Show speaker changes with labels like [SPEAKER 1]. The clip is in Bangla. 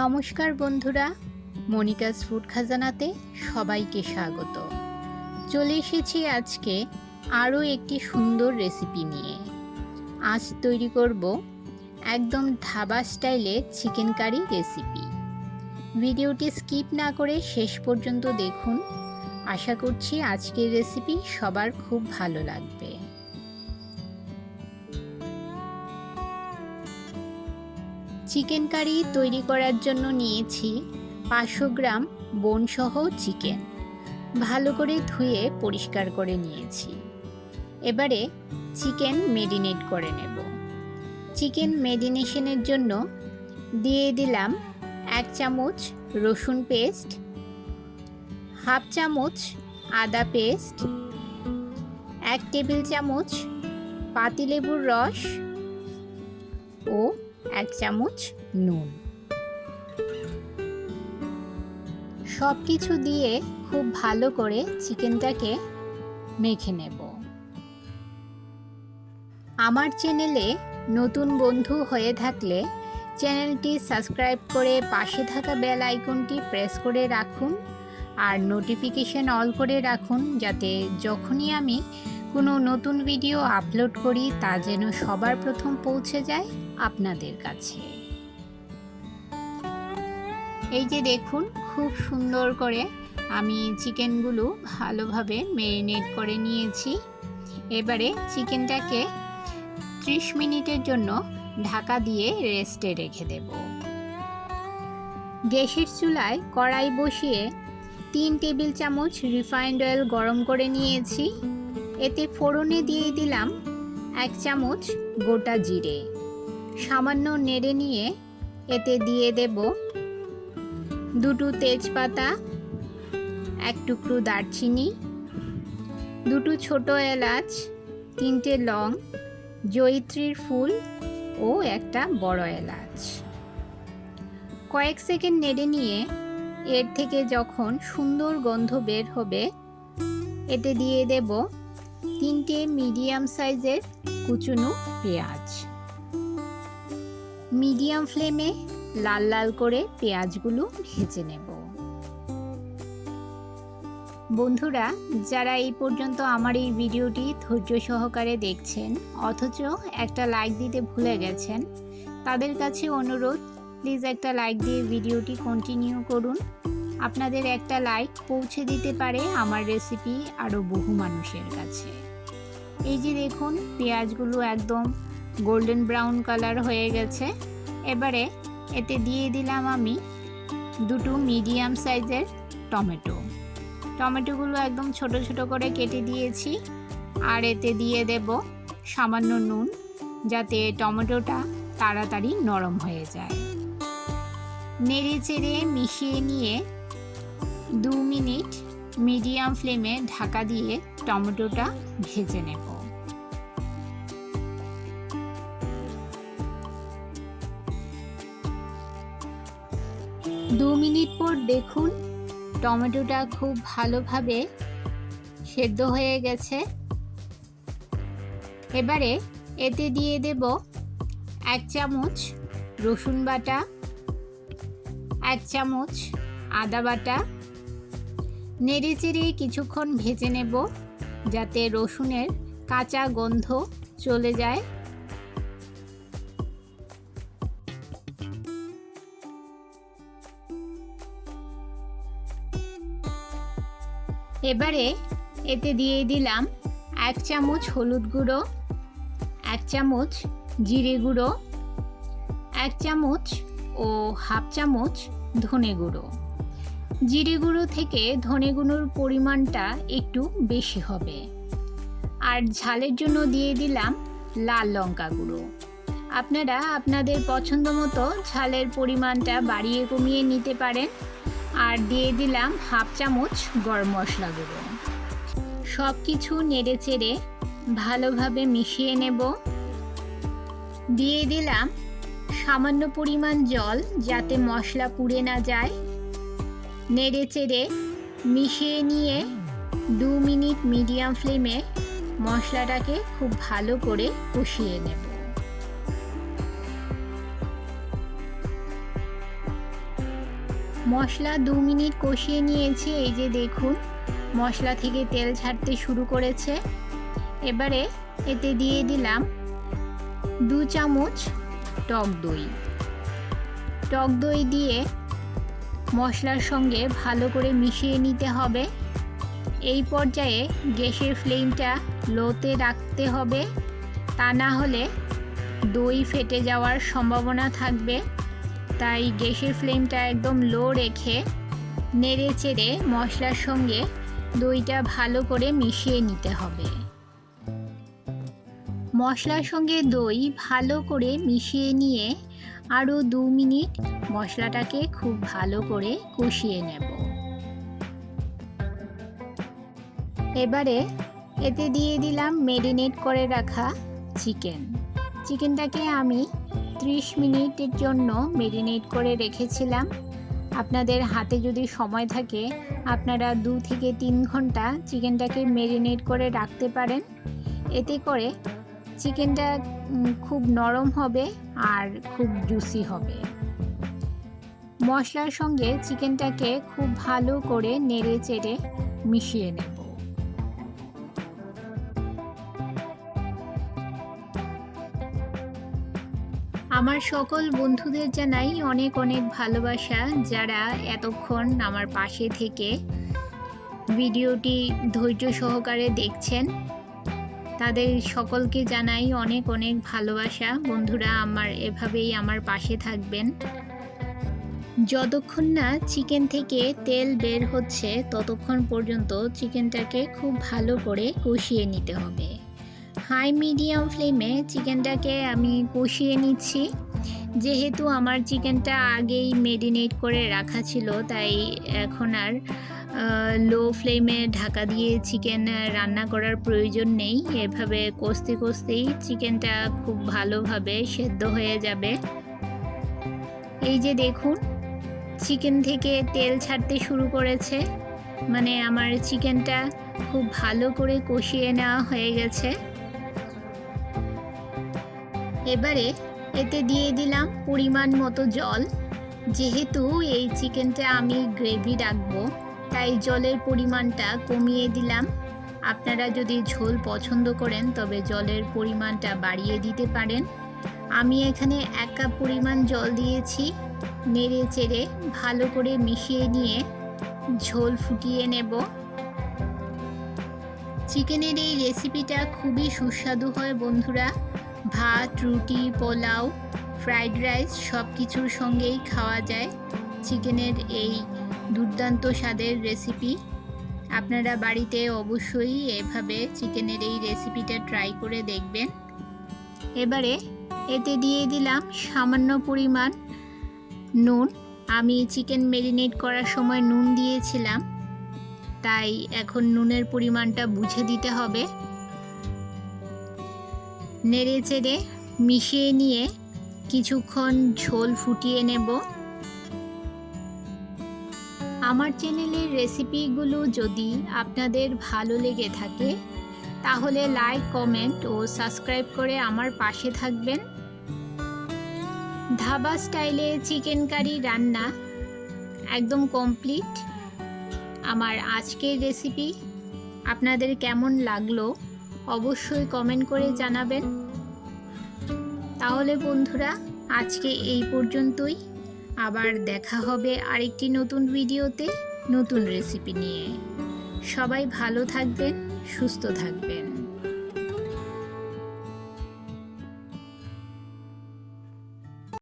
[SPEAKER 1] নমস্কার বন্ধুরা, মনিকাস ফুড খাজানাতে সবাইকে স্বাগত। চলে এসেছি আজকে আরও একটি সুন্দর রেসিপি নিয়ে। আজ তৈরি করব একদম ধাবা স্টাইলে চিকেন কারি রেসিপি। ভিডিওটি স্কিপ না করে শেষ পর্যন্ত দেখুন। আশা করছি আজকের রেসিপি সবার খুব ভালো লাগবে। চিকেন কারি তৈরি করার জন্য নিয়েছি 500 গ্রাম বোনসহ চিকেন। ভালো করে ধুয়ে পরিষ্কার করে নিয়েছি। এবারে চিকেন মেরিনেট করে নেব। চিকেন মেরিনেশনের জন্য দিয়ে দিলাম 1 চামচ রসুন পেস্ট, হাফ চামচ আদা পেস্ট, 1 টেবিল চামচ পাতিলেবুর রস ও 1 চামচ নুন। সব কিছু দিয়ে খুব ভালো করে চিকেনটাকে মেখে নেব। আমার চ্যানেলে নতুন বন্ধু হয়ে থাকলে চ্যানেলটি সাবস্ক্রাইব করে পাশে থাকা বেল আইকনটি প্রেস করে রাখুন আর নোটিফিকেশন অল করে রাখুন, যাতে যখনই আমি কোনো নতুন ভিডিও আপলোড করি তা যেন সবার প্রথম পৌঁছে যায় আপনাদের কাছে। এই যে দেখুন, খুব সুন্দর করে আমি চিকেনগুলো ভালোভাবে ম্যারিনেট করে নিয়েছি। এবারে চিকেনটাকে 30 মিনিটের জন্য ঢাকা দিয়ে রেস্টে রেখে দেব। গ্যাসের চুলায় কড়াই বসিয়ে 3 টেবিল চামচ রিফাইন্ড অয়েল গরম করে নিয়েছি। এতে ফোড়নে দিয়ে দিলাম 1 চামচ গোটা জিরে। সামান্য নেড়ে নিয়ে এতে দিয়ে দেব 2 তেজপাতা, 1 টুকরো দারচিনি, 2 ছোট এলাচ, 3টে লং, জয়িত্রীর ফুল ও 1টা বড় এলাচ। কয়েক সেকেন্ড নেড়ে নিয়ে এর থেকে যখন সুন্দর গন্ধ বের হবে এতে দিয়ে দেব 3টে মিডিয়াম সাইজের কুচনো পেঁয়াজ। মিডিয়াম ফ্লেমে লাল লাল করে পেঁয়াজগুলো ভেজে নেব। বন্ধুরা, যারা এই পর্যন্ত আমার এই ভিডিওটি ধৈর্য সহকারে দেখছেন অথচ একটা লাইক দিতে ভুলে গেছেন, তাদের কাছে অনুরোধ, প্লিজ একটা লাইক দিয়ে ভিডিওটি কন্টিনিউ করুন। আপনাদের একটা লাইক পৌঁছে দিতে পারে আমার রেসিপি আরও বহু মানুষের কাছে। এই যে দেখুন, পেঁয়াজগুলো একদম গোল্ডেন ব্রাউন কালার হয়ে গেছে। এবারে এতে দিয়ে দিলাম আমি 2 মিডিয়াম সাইজের টমেটোগুলো একদম ছোট ছোট করে কেটে দিয়েছি। আর এতে দিয়ে দেব সামান্য নুন, যাতে টমেটোটা তাড়াতাড়ি নরম হয়ে যায়। নেড়ে চেড়ে মিশিয়ে নিয়ে 2 মিনিট মিডিয়াম ফ্লেমে ঢাকা দিয়ে টমেটোটা ভেজে নেব। দু মিনিট পর দেখুন, টমেটোটা খুব ভালোভাবে সেদ্ধ হয়ে গেছে। এবারে এতে দিয়ে দেব 1 চামচ রসুন বাটা, 1 চামচ আদা বাটা। নেড়ে চেড়ে কিছুক্ষণ ভেজে নেব যাতে রসুনের কাঁচা গন্ধ চলে যায়। এবারে এতে দিয়ে দিলাম 1 চামচ হলুদ গুঁড়ো, 1 চামচ জিরে গুঁড়ো, 1 চামচ ও হাফ চামচ ধনে গুঁড়ো। জিরে গুঁড়ো থেকে ধনে গুঁড়োর পরিমাণটা একটু বেশি হবে। আর ঝালের জন্য দিয়ে দিলাম লাল লঙ্কা গুঁড়ো। আপনারা আপনাদের পছন্দ মতো ঝালের পরিমাণটা বাড়িয়ে কমিয়ে নিতে পারেন। আর দিয়ে দিলাম হাফ চামচ গরম মশলা গুঁড়ো। সব কিছু নেড়ে চেড়ে ভালোভাবে মিশিয়ে নেব। দিয়ে দিলাম সামান্য পরিমাণ জল, যাতে মশলা পুড়ে না যায়। নেড়ে চেড়ে মিশিয়ে নিয়ে 2 মিনিট মিডিয়াম ফ্লেমে মশলাটাকে খুব ভালো করে কষিয়ে নেব। মশলা 2 মিনিট কষিয়ে নিয়েছি। এই যে দেখুন মশলা থেকে তেল ছাড়তে শুরু করেছে। এবারে এতে দিয়ে দিলাম 2 চামচ টক দই। টক দই দিয়ে মশলার সঙ্গে ভালো করে মিশিয়ে নিতে হবে। এই পর্যায়ে গ্যাসের ফ্লেমটা লোতে রাখতে হবে, তা না হলে দই ফেটে যাওয়ার সম্ভাবনা থাকবে। তাই গ্যাসের ফ্লেমটা একদম লো রেখে নেড়ে চেড়ে মশলার সঙ্গে দইটা ভালো করে মিশিয়ে নিতে হবে। মশলার সঙ্গে দই ভালো করে মিশিয়ে নিয়ে আরও 2 মিনিট মশলাটাকে খুব ভালো করে কষিয়ে নেব। এবারে এতে দিয়ে দিলাম ম্যারিনেট করে রাখা চিকেনটাকে আমি 30 মিনিটের জন্য ম্যারিনেট করে রেখেছিলাম। আপনাদের হাতে যদি সময় থাকে আপনারা 2 থেকে 3 ঘন্টা চিকেনটাকে ম্যারিনেট করে রাখতে পারেন। এতে করে চিকেনটা খুব নরম হবে আর খুব জুসি হবে। মশলার সঙ্গে চিকেনটাকে খুব ভালো করে নেড়ে চেড়ে মিশিয়ে নেব। আমার সকল বন্ধুদের জানাই অনেক অনেক ভালোবাসা, যারা এতক্ষণ আমার পাশে থেকে ভিডিওটি ধৈর্য সহকারে দেখছেন। তাদের সকলকে জানাই অনেক অনেক ভালোবাসা। বন্ধুরা আমার এভাবেই আমার পাশে থাকবেন। যতক্ষণ না চিকেন থেকে তেল বের হচ্ছে ততক্ষণ পর্যন্ত চিকেনটাকে খুব ভালো করে কষিয়ে নিতে হবে। হাই মিডিয়াম ফ্লেমে চিকেনটাকে আমি কষিয়ে নিচ্ছি। যেহেতু আমার চিকেনটা আগেই ম্যারিনেট করে রাখা ছিল, তাই এখন আর লো ফ্লেমে ঢাকা দিয়ে চিকেন রান্না করার প্রয়োজন নেই। এভাবে কষতে কষতেই চিকেনটা খুব ভালোভাবে সেদ্ধ হয়ে যাবে। এই যে দেখুন চিকেন থেকে তেল ছাড়তে শুরু করেছে, মানে আমার চিকেনটা খুব ভালো করে কষিয়ে নেওয়া হয়ে গেছে। এবারে এতে দিয়ে দিলাম পরিমাণ মতো জল। যেহেতু এই চিকেনটা আমি গ্রেভি রাখবো তাই জলের পরিমাণটা কমিয়ে দিলাম। আপনারা যদি ঝোল পছন্দ করেন তবে জলের পরিমাণটা বাড়িয়ে দিতে পারেন। আমি এখানে 1 কাপ পরিমাণ জল দিয়েছি। নেড়ে চেড়ে ভালো করে মিশিয়ে নিয়ে ঝোল ফুটিয়ে নেব। চিকেনের এই রেসিপিটা খুবই সুস্বাদু হয় বন্ধুরা। ভাত, রুটি, পোলাও, ফ্রাইড রাইস সব কিছুর সঙ্গেই খাওয়া যায় চিকেনের এই দুর্দান্ত স্বাদের রেসিপি। আপনারা বাড়িতে অবশ্যই এভাবে চিকেনের এই রেসিপিটা ট্রাই করে দেখবেন। এবারে এতে দিয়ে দিলাম সামান্য পরিমাণ নুন। আমি চিকেন ম্যারিনেট করার সময় নুন দিয়েছিলাম, তাই এখন নুনের পরিমাণটা বুঝে দিতে হবে। নেড়ে চেড়ে মিশিয়ে নিয়ে কিছুক্ষণ ঝোল ফুটিয়ে নেব। আমার চ্যানেলের রেসিপিগুলো যদি আপনাদের ভালো লেগে থাকে তাহলে লাইক, কমেন্ট ও সাবস্ক্রাইব করে আমার পাশে থাকবেন। ধাবা স্টাইলে চিকেন কারি রান্না একদম কমপ্লিট। আমার আজকের রেসিপি আপনাদের কেমন লাগলো অবশ্যই কমেন্ট করে জানাবেন। তাহলে বন্ধুরা আজকে এই পর্যন্তই। আবার দেখা হবে আরেকটি নতুন ভিডিওতে নতুন রেসিপি নিয়ে। সবাই ভালো থাকবেন, সুস্থ থাকবেন।